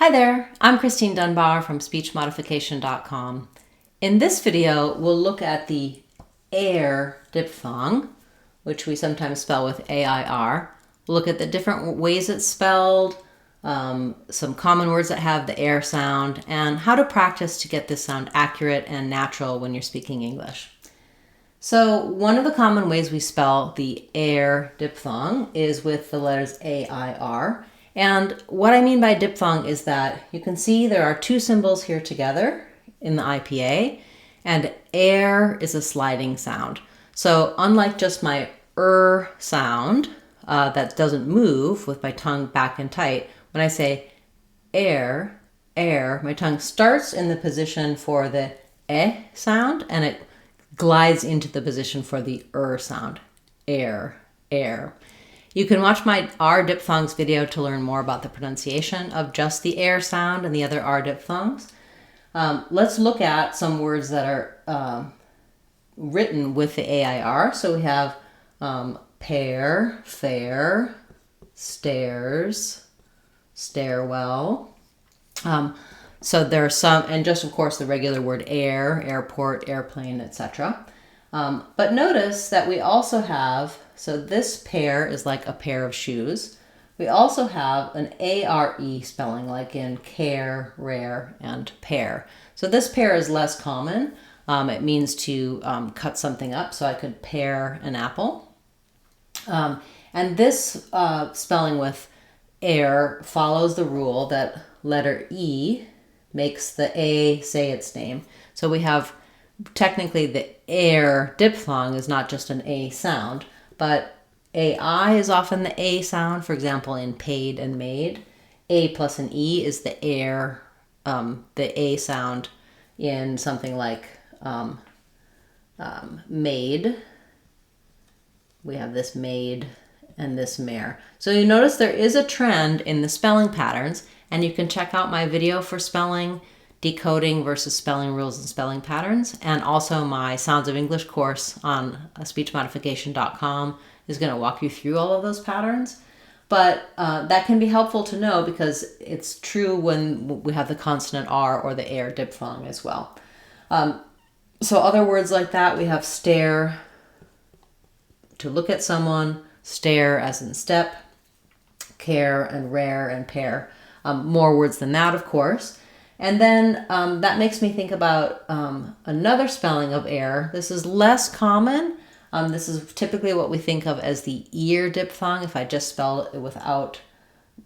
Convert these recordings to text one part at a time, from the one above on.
Hi there, I'm Christine Dunbar from speechmodification.com. In this video, we'll look at the air diphthong, which we sometimes spell with A-I-R. We'll look at the different ways it's spelled, some common words that have the air sound, and how to practice to get this sound accurate and natural when you're speaking English. So one of the common ways we spell the air diphthong is with the letters A-I-R. And what I mean by diphthong is that you can see there are two symbols here together in the IPA, and air is a sliding sound. So unlike just my sound that doesn't move with my tongue back and tight, when I say air, my tongue starts in the position for the sound and it glides into the position for the sound, air. You can watch my R diphthongs video to learn more about the pronunciation of just the air sound and the other R diphthongs. Let's look at some words that are written with the AIR. So we have pear, fair, stairs, stairwell. So there are some, and just of course the regular word air, airport, airplane, etc. But notice that we also have, so this pair is like a pair of shoes. We also have an ARE spelling like in care, rare, and pear. So this pair is less common. It means to cut something up. So I could pear an apple. And this spelling with air follows the rule that letter E makes the A say its name. So we have technically the air diphthong is not just an A sound, but AI is often the A sound, for example, in paid and made. A plus an E is the air, the A sound in something like made. We have this maid and this mare. So you notice there is a trend in the spelling patterns, and you can check out my video for spelling, decoding versus spelling rules and spelling patterns, and also my Sounds of English course on speechmodification.com is going to walk you through all of those patterns. But that can be helpful to know because it's true when we have the consonant R or the air diphthong as well. So other words like that, we have stare, to look at someone, stare as in step, care and rare and pair. More words than that, of course. And then that makes me think about another spelling of air. This is less common. This is typically what we think of as the ear diphthong. If I just spell it without,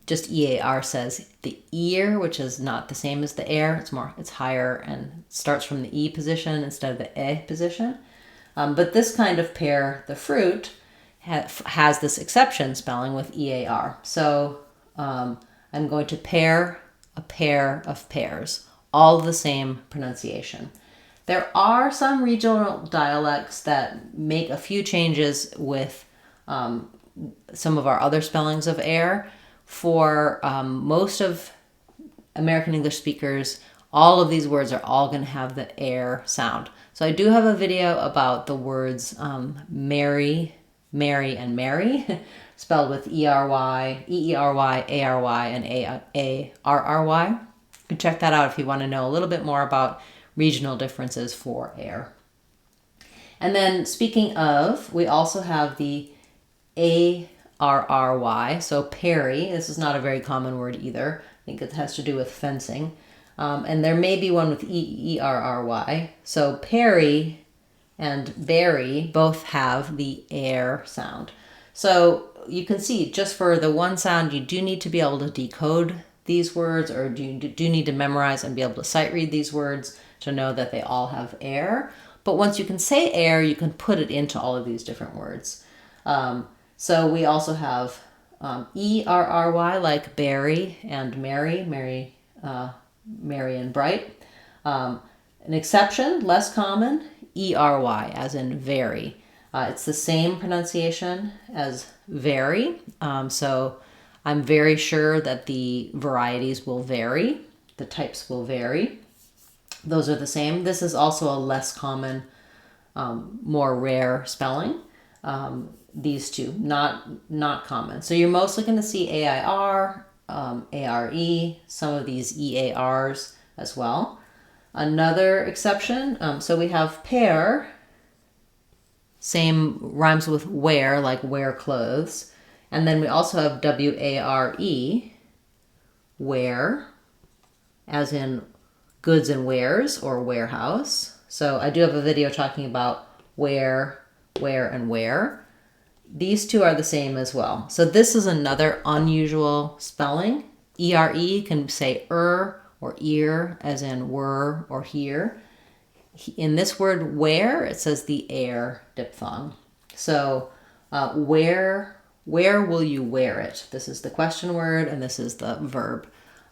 just EAR says the ear, which is not the same as the air. It's higher and starts from the E position instead of the position. But this kind of pear, the fruit, has this exception spelling with EAR. So I'm going to pair a pair of pears, all the same pronunciation. There are some regional dialects that make a few changes with some of our other spellings of air. For most of American English speakers, all of these words are all going to have the air sound. So I do have a video about the words Mary, Mary, and Mary, spelled with E-R-Y, E-E-R-Y, A-R-Y, and A-R-R-Y. You can check that out if you want to know a little bit more about regional differences for air. And then speaking of, we also have the A-R-R-Y, so Perry. This is not a very common word either. I think it has to do with fencing. And there may be one with E-E-R-R-Y. So Perry and berry both have the air sound. So you can see just for the one sound, you do need to be able to decode these words, or you do need to memorize and be able to sight read these words to know that they all have air. But once you can say air, you can put it into all of these different words. So we also have E-R-R-Y like berry and Mary, merry and bright. An exception, less common, E-R-Y as in very. It's the same pronunciation as very. So I'm very sure that the varieties will vary. The types will vary. Those are the same. This is also a less common, more rare spelling. These two, not common. So you're mostly going to see AIR, ARE, some of these EARs as well. Another exception, so we have pear, same rhymes with wear, like wear clothes. And then we also have WARE, wear, as in goods and wares or warehouse. So I do have a video talking about where, and where. These two are the same as well. So this is another unusual spelling. ERE can say or ear, as in were or here. In this word where, it says the air diphthong. So where will you wear it? This is the question word and this is the verb.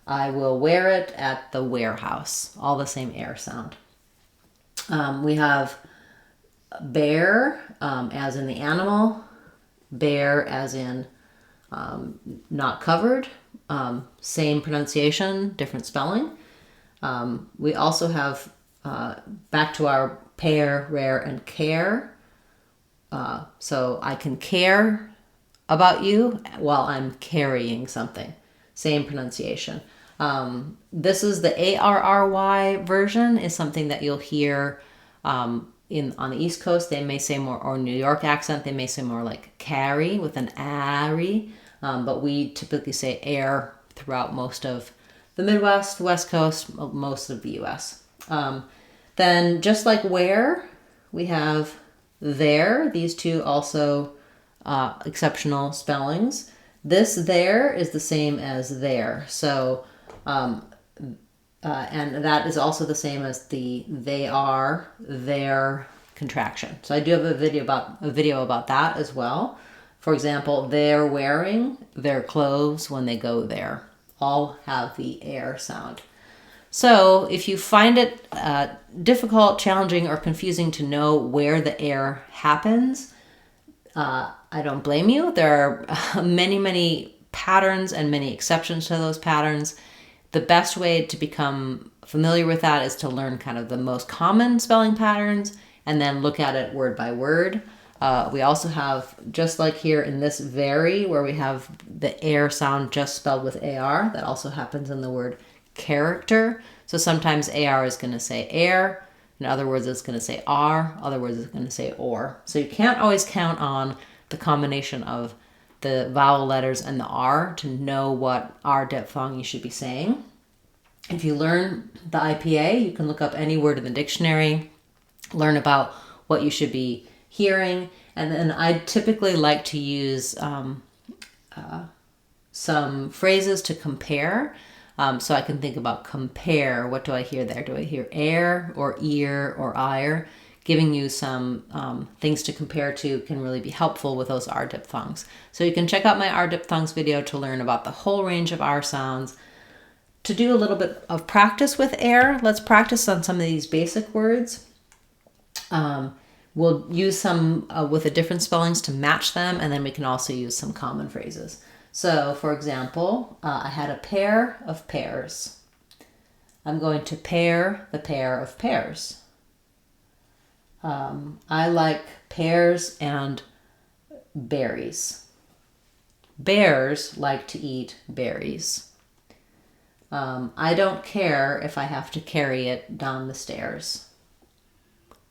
I will wear it at the warehouse. All the same air sound. We have bear, as in the animal. Bear, as in not covered. Same pronunciation, different spelling. We also have, back to our pear, rare, and care. So I can care about you while I'm carrying something. Same pronunciation. This is the ARRY version, is something that you'll hear on the East Coast. They may say more, or New York accent, they may say more like carry with an ARRY, but we typically say air throughout most of the Midwest, West Coast, most of the US. Then just like where, we have there. These two also exceptional spellings. This there is the same as there. So, and that is also the same as the they are, their contraction. So I do have a video about that as well. For example, they're wearing their clothes when they go there. All have the air sound. So if you find it difficult, challenging, or confusing to know where the air happens, I don't blame you. There are many patterns and many exceptions to those patterns. The best way to become familiar with that is to learn kind of the most common spelling patterns and then look at it word by word. We also have, just like here in this very, where we have the air sound just spelled with AR, that also happens in the word character. So sometimes AR is going to say air, in other words it's going to say are, other words it's going to say or. So you can't always count on the combination of the vowel letters and the R to know what R diphthong you should be saying. If you learn the IPA, you can look up any word in the dictionary, learn about what you should be hearing, and then I typically like to use some phrases to compare. So I can think about compare. What do I hear there? Do I hear air or ear or ire? Giving you some things to compare to can really be helpful with those R diphthongs. So you can check out my R diphthongs video to learn about the whole range of R sounds. To do a little bit of practice with air, let's practice on some of these basic words. We'll use some with the different spellings to match them, and then we can also use some common phrases. So, for example, I had a pair of pears. I'm going to pair the pair of pears. I like pears and berries. Bears like to eat berries. I don't care if I have to carry it down the stairs.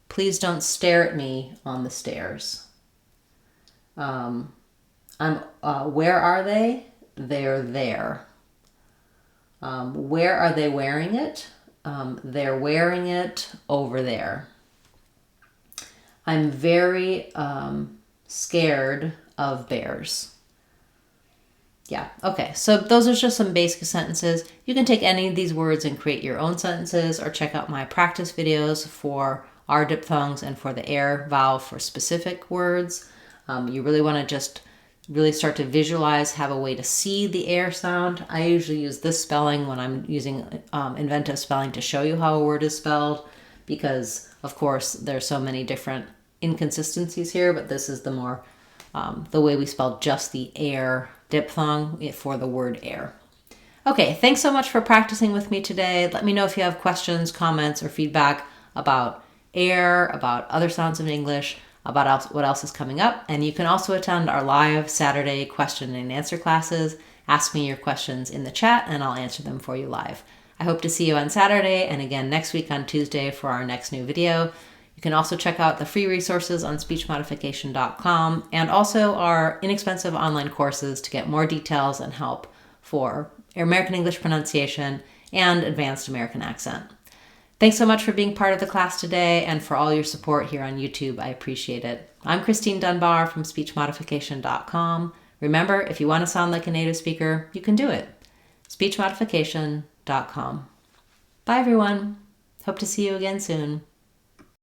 Please don't stare at me on the stairs. Where are they? They're there. Where are they wearing it? They're wearing it over there. I'm very scared of bears. Yeah, okay, so those are just some basic sentences. You can take any of these words and create your own sentences, or check out my practice videos for R diphthongs and for the air vowel for specific words. You really want to just really start to visualize, have a way to see the air sound. I usually use this spelling when I'm using inventive spelling to show you how a word is spelled, because of course there's so many different inconsistencies here, but this is the more the way we spell just the air diphthong for the word air. Okay, thanks so much for practicing with me today. Let me know if you have questions, comments, or feedback about air, about other sounds in English, about what else is coming up. And you can also attend our live Saturday question and answer classes ask me your questions in the chat and I'll answer them for you live. I hope to see you on Saturday and again next week on Tuesday for our next new video. You can also check out the free resources on speechmodification.com and also our inexpensive online courses to get more details and help for American English pronunciation and advanced American accent. Thanks so much for being part of the class today and for all your support here on YouTube. I appreciate it. I'm Christine Dunbar from speechmodification.com. Remember, if you want to sound like a native speaker, you can do it. speechmodification.com. Bye, everyone. Hope to see you again soon.